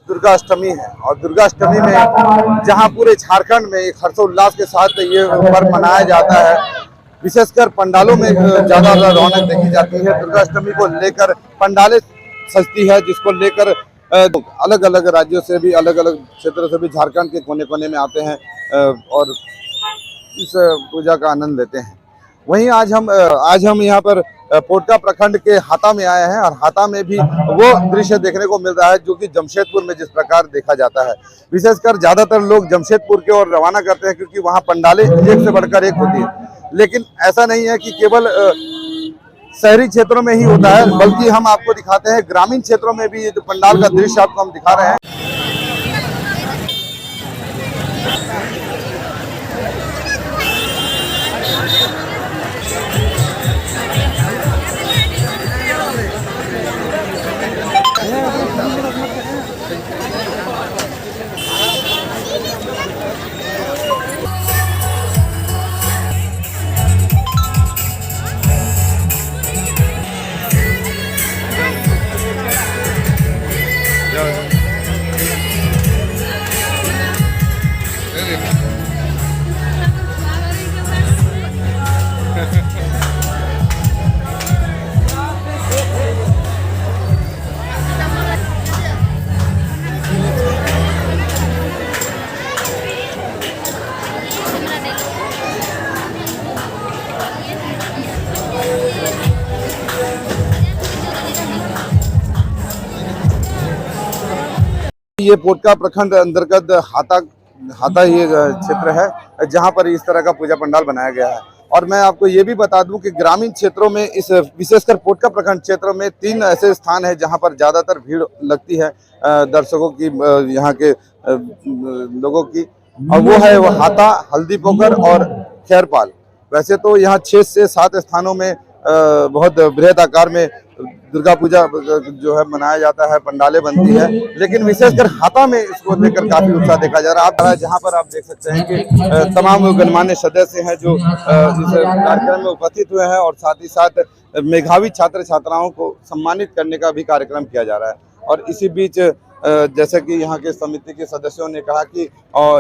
दुर्गा अष्टमी है और दुर्गा अष्टमी में जहां पूरे झारखंड में एक हर्षोल्लास के साथ ये पर्व मनाया जाता है, विशेषकर पंडालों में ज्यादा रौनक देखी जाती है। दुर्गा अष्टमी को लेकर पंडालें सजती है, जिसको लेकर अलग अलग राज्यों से भी, अलग अलग क्षेत्रों से भी झारखंड के कोने कोने में आते हैं और इस पूजा का आनंद लेते हैं। वहीं आज हम यहाँ पर पोटका प्रखंड के हाता में आए हैं और हाता में भी वो दृश्य देखने को मिल रहा है जो कि जमशेदपुर में जिस प्रकार देखा जाता है। विशेषकर ज्यादातर लोग जमशेदपुर की ओर रवाना करते हैं क्योंकि वहाँ पंडालें एक से बढ़कर एक होती है। लेकिन ऐसा नहीं है कि केवल शहरी क्षेत्रों में ही होता है, बल्कि हम आपको दिखाते हैं ग्रामीण क्षेत्रों में भी ये जो पंडाल का दृश्य आपको हम दिखा रहे हैं। ये पोटका प्रखंड अंतर्गत हाता ये क्षेत्र है जहां पर इस तरह का पूजा पंडाल बनाया गया है। और मैं आपको ये भी बता दूं कि ग्रामीण क्षेत्रों में इस विशेषकर पोटका प्रखंड क्षेत्रों में 3 ऐसे स्थान है जहां पर ज्यादातर भीड़ लगती है दर्शकों की, यहाँ के लोगों की, और वो हाता, हल्दी पोखर और खैरपाल। वैसे तो यहाँ 6 से 7 स्थानों में बहुत बृहद आकार में दुर्गा पूजा जो है मनाया जाता है, पंडालें बनती है, लेकिन विशेषकर हाता में इसको लेकर काफी उत्साह देखा जा रहा है। जहां पर आप देख सकते हैं कि तमाम गणमान्य सदस्य हैं जो इस कार्यक्रम में उपस्थित हुए हैं और साथ ही साथ मेधावी छात्र छात्राओं को सम्मानित करने का भी कार्यक्रम किया जा रहा है। और इसी बीच जैसे कि यहाँ के समिति के सदस्यों ने कहा कि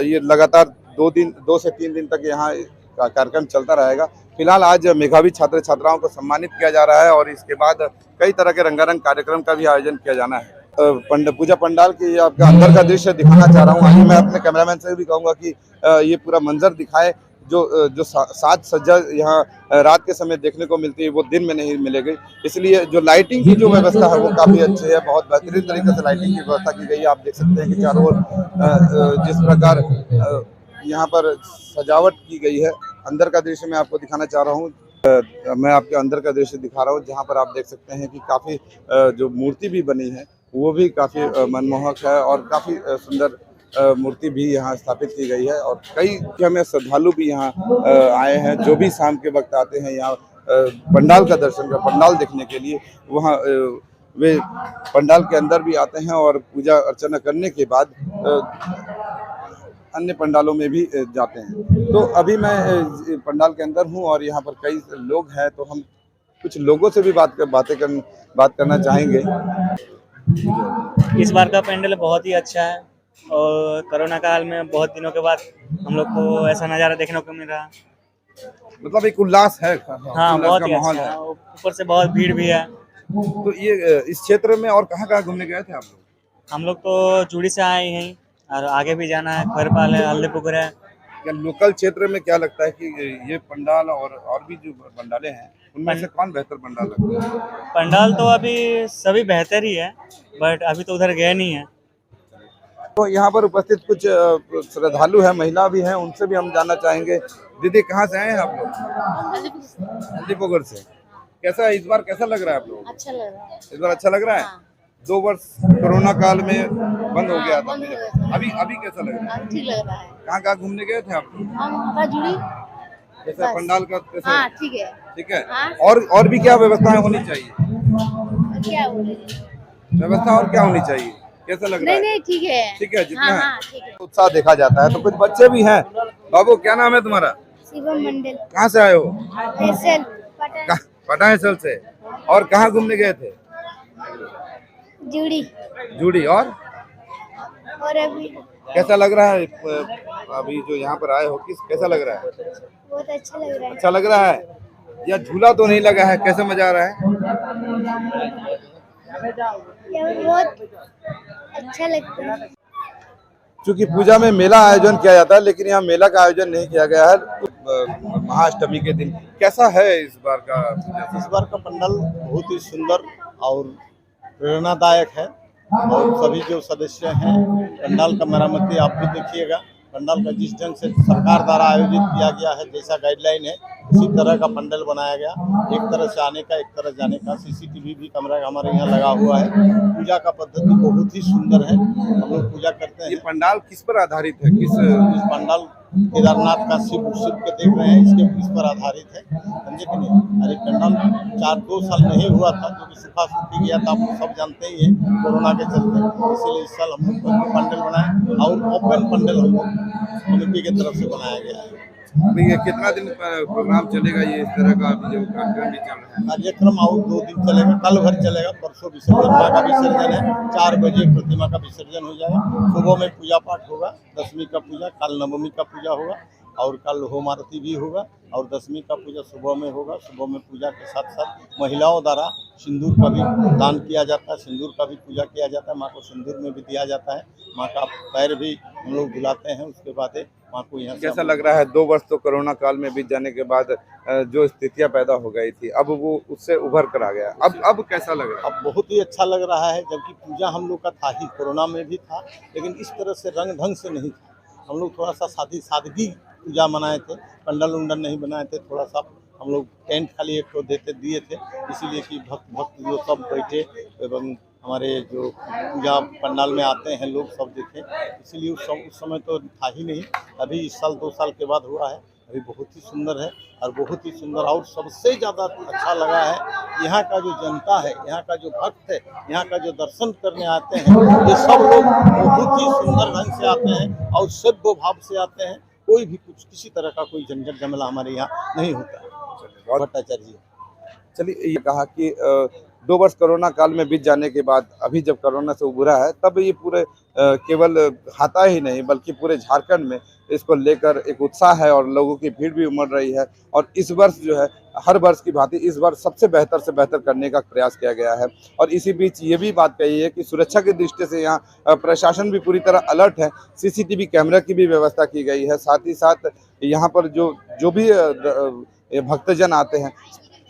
ये लगातार 2 से 3 दिन तक यहाँ कार्यक्रम चलता रहेगा। फिलहाल आज मेधावी छात्र छात्राओं को सम्मानित किया जा रहा है और इसके बाद कई तरह के रंगारंग कार्यक्रम का भी आयोजन किया जाना है। पूजा पंडाल के आपका अंदर का दृश्य दिखाना चाह रहा हूँ। आइए मैं अपने कैमरामैन से भी कहूँगा कि ये पूरा मंजर दिखाए। जो साज सज्जा यहाँ रात के समय देखने को मिलती है वो दिन में नहीं मिलेगी, इसलिए जो लाइटिंग की जो व्यवस्था है वो काफ़ी अच्छी है। बहुत बेहतरीन तरीके से लाइटिंग की व्यवस्था की गई है। आप देख सकते हैं कि चारों ओर जिस प्रकार यहाँ पर सजावट की गई है। अंदर का दृश्य मैं आपको दिखाना चाह रहा हूँ। मैं आपके अंदर का दृश्य दिखा रहा हूँ जहाँ पर आप देख सकते हैं कि काफ़ी जो मूर्ति भी बनी है वो भी काफ़ी मनमोहक है और काफ़ी सुंदर मूर्ति भी यहाँ स्थापित की गई है। और कई हमें श्रद्धालु भी यहाँ आए हैं जो भी शाम के वक्त आते हैं यहाँ पंडाल का दर्शन कर, पंडाल देखने के लिए। वहाँ वे पंडाल के अंदर भी आते हैं और पूजा अर्चना करने के बाद अन्य पंडालों में भी जाते हैं। तो अभी मैं पंडाल के अंदर हूँ और यहाँ पर कई लोग हैं, तो हम कुछ लोगों से भी बात करना चाहेंगे। इस बार का पंडाल बहुत ही अच्छा है और कोरोना काल में बहुत दिनों के बाद हम लोग को ऐसा नज़ारा देखने को मिल रहा। मतलब एक उल्लास है। हाँ, बहुत ही अच्छा है। ऊपर से बहुत भीड़ भी है। तो ये इस क्षेत्र में और कहाँ घूमने गए थे आप लोग? हम लोग तो चूड़ी से आए हैं और आगे भी जाना है। खैरपाल है, हल्दी पोखर है। क्या लोकल क्षेत्र में क्या लगता है कि ये पंडाल और भी जो पंडालें हैं उनमें से कौन बेहतर पंडाल लगता है? पंडाल तो अभी सभी बेहतर ही है, बट अभी तो उधर गए नहीं है। तो यहाँ पर उपस्थित कुछ श्रद्धालु हैं, महिला भी हैं, उनसे भी हम जानना चाहेंगे। दीदी कहाँ से आए हैं आप लोग? हल्दी पोखर से। कैसा इस बार कैसा लग रहा है आप लोग? अच्छा लग रहा है। इस बार अच्छा लग रहा है। हाँ। 2 वर्ष कोरोना काल में बंद हो गया था। अभी कैसा लग रहा है? ठीक लग रहा है। कहाँ घूमने गए थे आप लोग? हम जुड़ी जैसे पंडाल का कैसे? हाँ, ठीक है। ठीक है। हाँ? और भी क्या व्यवस्थाएं होनी चाहिए? क्या व्यवस्था और क्या होनी चाहिए? कैसा लग रहा है? नहीं ठीक है। ठीक है, जितना हाँ, ठीक है है। उत्साह देखा जाता है। तो कुछ बच्चे भी हैं। बाबू क्या नाम है तुम्हारा? शिवम मंडल। कहाँ से आए हो? पटना से। और कहाँ घूमने गए थे? जुड़ी। जुड़ी। और और अभी कैसा लग रहा है अभी जो यहाँ पर आए हो, कैसा लग रहा है? बहुत अच्छा लग रहा है। अच्छा लग रहा है या झूला तो नहीं लगा है? कैसे मजा आ रहा है? यहाँ पे बहुत अच्छा लगता है। क्योंकि पूजा में मेला आयोजन किया जाता है, लेकिन यहाँ मेला का आयोजन नहीं किया गया है महाअष्टमी के दिन। कैसा है इस बार का? इस बार का पंडाल बहुत ही सुंदर और प्रेरणादायक है और सभी जो सदस्य हैं पंडाल का मरम्मती आप भी देखिएगा। पंडाल का जिस ढंग से सरकार द्वारा आयोजित किया गया है, जैसा गाइडलाइन है उसी तरह का पंडाल बनाया गया। एक तरह से आने का, एक तरह जाने का। सीसीटीवी भी कैमरा हमारे यहाँ लगा हुआ है। पूजा का पद्धति बहुत ही सुंदर है। हम लोग पूजा करते हैं। ये पंडाल किस पर आधारित है? इस पंडाल केदारनाथ का शिव के देख रहे हैं, इसके इस पर आधारित है, समझे कि नहीं। अरे पंडाल 4-2 साल नहीं हुआ था, क्योंकि सूखा सूखी गया था, आप सब जानते ही हैं कोरोना के चलते। इसीलिए इस साल हम लोग पंडाल बनाए और ओपन पंडाल हम लोग कमेटी की तरफ से बनाया गया है। ये कितना दिन प्रोग्राम चलेगा? ये इस तरह का अभी जो कार्यक्रम भी चल रहा है, कार्यक्रम और 2 दिन चलेगा। कल भर चलेगा, परसों विसर्जन, माँ का विसर्जन है। 4 बजे प्रतिमा का विसर्जन हो जाएगा। सुबह में पूजा पाठ होगा, दशमी का पूजा, कल नवमी का पूजा होगा और कल होम आरती भी होगा और दशमी का पूजा सुबह में होगा। सुबह में पूजा के साथ साथ महिलाओं द्वारा सिंदूर का भी दान किया जाता है, सिंदूर का भी पूजा किया जाता है। माँ को सिंदूर में भी दिया जाता है। माँ का पैर भी हम लोग धुलाते हैं। उसके बाद माँ को यहाँ कैसा लग रहा है? 2 वर्ष तो कोरोना काल में बीत जाने के बाद जो स्थितियां पैदा हो गई थी, अब वो उससे उभर कर आ गया। अब कैसा लग रहा है? अब बहुत ही अच्छा लग रहा है, जबकि पूजा हम लोग का था ही, कोरोना में भी था, लेकिन इस तरह से रंग ढंग से नहीं था। हम लोग थोड़ा सा सादगी पूजा मनाए थे, पंडाल उंडल नहीं बनाए थे। थोड़ा सा हम लोग टेंट खाली एक दिए थे, इसीलिए कि भक्त जो सब बैठे एवं हमारे जो पूजा पंडाल में आते हैं लोग सब देखें, इसीलिए उस समय तो था ही नहीं। अभी इस साल 2 साल के बाद हुआ है। अभी बहुत ही सुंदर है और बहुत ही सुंदर। और सबसे ज़्यादा अच्छा लगा है यहाँ का जो जनता है, यहाँ का जो भक्त है, यहाँ का जो दर्शन करने आते हैं, ये सब लोग बहुत ही सुंदर ढंग से आते हैं और सभ्य भाव से आते हैं। कोई भी किसी तरह का कोई झंझट झमेला हमारे यहाँ नहीं होता है। भट्टाचार्य जी, चलिए, ये कहा कि 2 वर्ष कोरोना काल में बीत जाने के बाद अभी जब कोरोना से उभरा है, तब ये पूरे केवल हाता ही नहीं बल्कि पूरे झारखंड में इसको लेकर एक उत्साह है और लोगों की भीड़ भी उमड़ रही है। और इस वर्ष जो है, हर वर्ष की भांति इस वर्ष सबसे बेहतर से बेहतर करने का प्रयास किया गया है। और इसी बीच ये भी बात कही है कि सुरक्षा की दृष्टि से यहाँ प्रशासन भी पूरी तरह अलर्ट है। सीसीटीवी कैमरा की भी व्यवस्था की गई है। साथ ही साथ यहाँ पर जो भी भक्तजन आते हैं,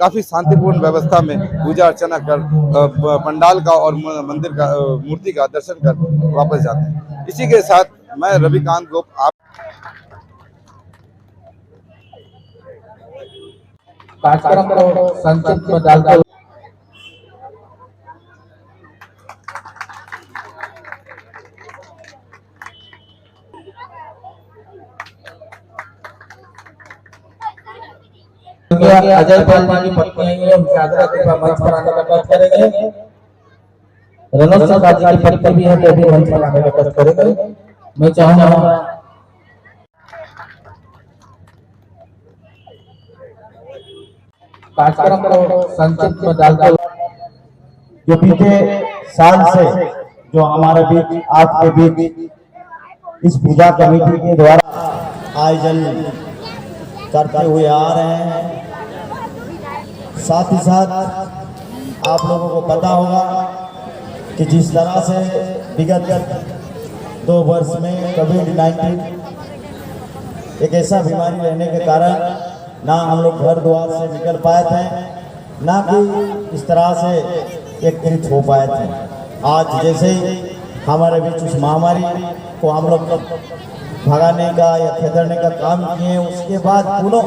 काफी शांतिपूर्ण व्यवस्था में पूजा अर्चना कर पंडाल का और मंदिर का मूर्ति का दर्शन कर वापस जाते हैं। इसी के साथ मैं रविकांत गोप आप कार्यक्रम को संक्षिप्त में डालकर अजय पाल जी की पत्नी आई है, उनके आग्रह के मंच पर आने का कष्ट करेंगे। रणोज सरकार जी की पत्नी भी है, वो भी मंच पर आने का कष्ट करेंगे। मैं चाहूंगा कार्यक्रम को संक्षिप्त में डालकर जो बीते साल से जो हमारे बीच आपके बीच इस पूजा कमेटी के द्वारा आयोजन करते हुए आ रहे हैं। साथ ही साथ आप लोगों को पता होगा कि जिस तरह से विगत 2 वर्ष में कोविड-19 एक ऐसा बीमारी रहने के कारण ना हम लोग घर द्वार से निकल पाए थे, ना कि इस तरह से एकत्रित हो पाए थे। आज जैसे ही हमारे बीच उस महामारी को हम लोग भगाने का या खेदने का काम किए, उसके बाद पुनः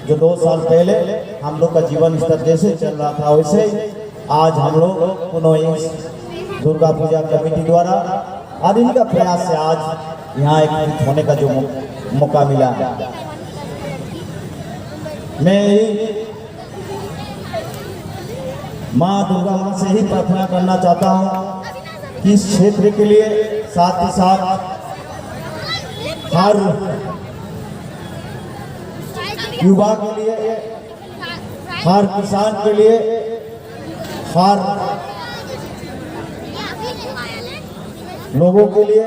जो 2 साल पहले हम लोग का जीवन स्तर जैसे चल रहा था, वैसे ही आज हम लोग पुनः इस दुर्गा पूजा कमेटी द्वारा और इनका प्रयास से आज यहाँ एकत्रित होने का जो मौका मिला। मैं माँ दुर्गा माँ से ही प्रार्थना करना चाहता हूँ कि इस क्षेत्र के लिए, साथ ही साथ हर युवा के लिए, हर किसान के लिए, हर लोगों के लिए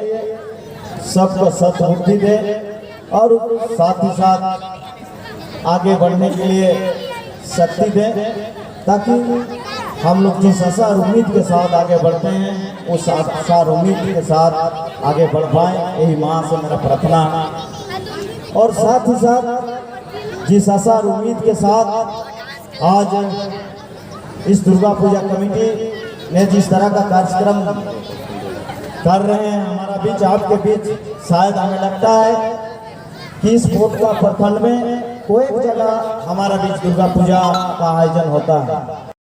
सबको सद्बुद्धि दे और साथ ही साथ आगे बढ़ने के लिए शक्ति दे, ताकि हम लोग जिस आशा और उम्मीद के साथ आगे बढ़ते हैं उस आशा और उम्मीद के साथ आगे बढ़ पाए, यही माँ से मेरा प्रार्थना। और साथ ही साथ जिस आशा और उम्मीद के साथ आज इस दुर्गा पूजा कमेटी ने जिस तरह का कार्यक्रम कर रहे हैं हमारा बीच, आपके बीच, शायद हमें लगता है कि इस कोट का प्रखंड में कोई एक जगह हमारा बीच दुर्गा पूजा का आयोजन होता है।